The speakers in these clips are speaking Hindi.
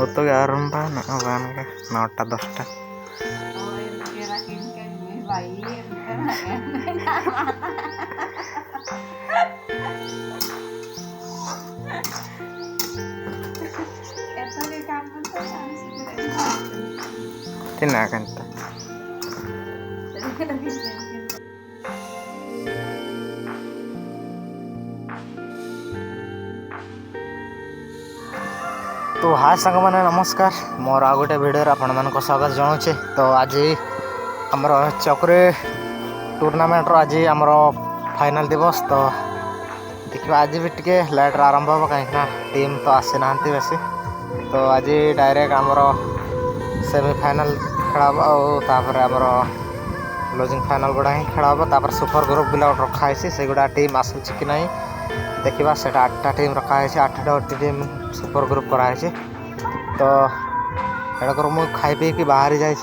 Untuk garam pan, apaan ke? Nota 10. Oh, yang kira-kira kayak bayi, kan ya. Itu di kampus tuh langsung Tidak kan? तो हाँ सांग मैंने नमस्कार मोर आ गोटे भिडियो आपण मान स्वागत जनाऊे। तो आज आमर चक्री टूर्नामेंट आज आमर फाइनल दिवस। तो देखिए आज भी टे लेट आरंभ हम कहीं टीम तो आसी ना बेसी। तो आज डायरेक्ट आमर सेमीफाइनाल खेल आमर लूजिंग फाइनाल गुड़ा ही खेल सुपर ग्रुप गुला रखाई से गुड़ा टीम आसूँ कि ना देखा से 8टा टीम रखाई 8टा टीम सुपर ग्रुप कराई। तो एड़कर मु खाई पी कि बाहरी जाए।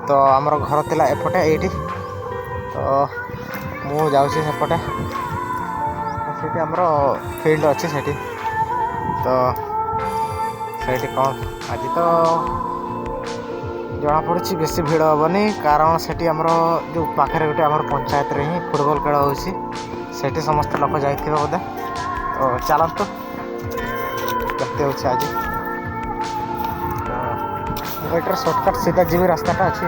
तो आमर घर थिला एपटे एटी। तो मु जाऊँगी सेपटे से आमर फील्ड अच्छी से। तो से कौन आज तो जना पड़ी बेसी भिड़ हेनी कारण से आमर जो पाखे गोटे आम पंचायत रे ही फुटबॉल खेल होती समस्त लोक जाइए बोधे। तो चलतु केते हो आज तो सर्टकट सीधा जीवी रास्ताटा अच्छी।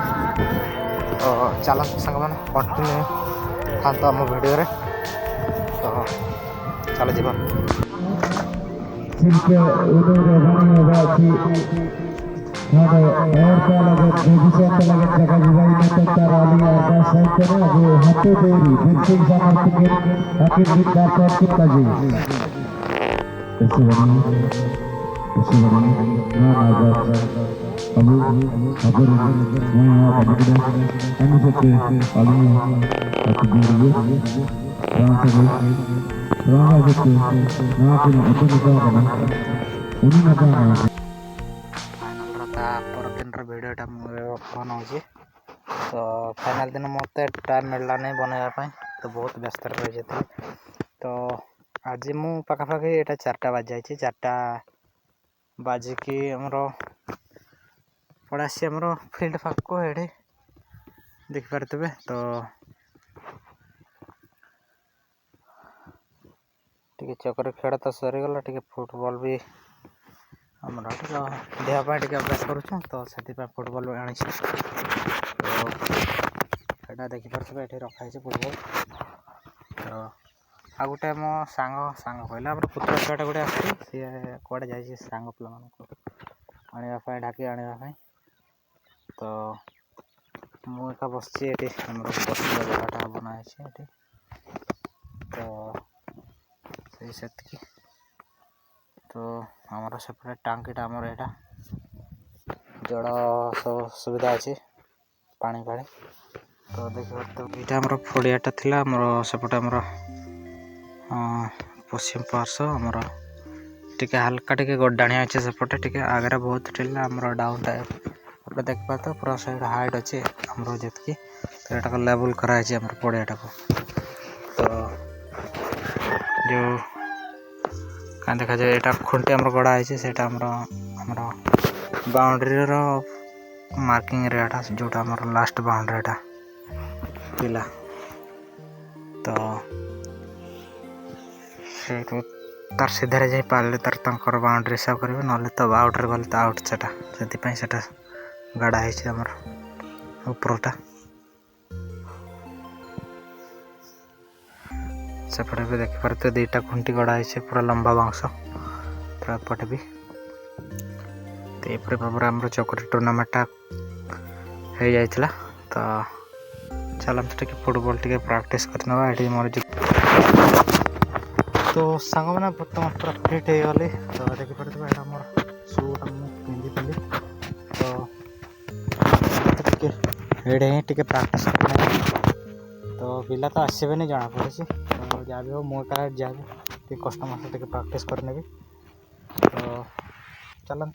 तो चलतु सांग मैंने कंटिन्यू था आम भिडियो रे। तो चल जीवा भिडियोटा बनाऊँगी। तो फाइनाल दिन मत टाइम मिलला नहीं बनवाई। तो बहुत व्यस्त रही जाती। तो आज मु पाखापाखि यहाँ 4टा बाजी जाइए 4टा बाजिकी आमर पड़ासी आमर फिल्ड फाक ये देखिपारे। तो टे चक्कर खेल तो सरीगला टे फुटबॉल भी आमर देहपाई टे अभ्यास करुँ। तो से फुटबॉल भी आनी। तो यहाँ देखिपारे ये रखाई फुटबॉल। तो आ गोटे मो सांग कहला पुत्र छुआटा गोटे आसी सी कड़े जाए सांग पिला आने ढाकी आने। तो मुझा बस बस जगह बनाई। तो से तो आमर सेपटे टांकीटा आमर यहाँ जल सब सुविधा अच्छी पानी पानी। तो देखिए तो यहाँ आमर पड़ियाटा थिला आमर सेपटे आमर पश्चिम पार्श्व आमर टिके हल्का टिके गड्डाणिया अच्छे सेपटे टिके आगे बहुत टिला आमर डाउन टाइप आप देखा। तो पूरा साइड हाइट अच्छे आमर जी। तो यहाँ लेवल कराई आम पड़ियाटा को। तो जो क्या देखा जाए यहाँ खुंटी आमर गड़ा है आमर बाउंड्री मार्किंग एरिया जोटा आमर लास्ट बाउंड्री पिला। तो तार सीधारे जा पारे तार तंकर बाउंड्री हिसाब करेंगे ना तो आउट्रे गले तो आउट से गाड़ा है आमर उपरटा। सेपटे भी देखिपारे तो 2टा खुंटी गड़ा है पूरा लंबा बांस। तो एपटे भी तो ये भाव में चक्री टूर्नामेंटा हो जाता। तो चलते टे फुटबॉल टे प्राक्ट करना ये मोर। तो सांग मैंने बर्तमान पूरा फिट हो गली। तो देखिपारे यहाँ मोर सुटा पिंधि। तो टे ही टे प्राक्ट करना। तो पिला तो आसबे नहीं जना पड़े। तो जहाँ भी हो मुझे जहाँ भी कष्ट मस्त टे प्राक्ट करने। तो चलता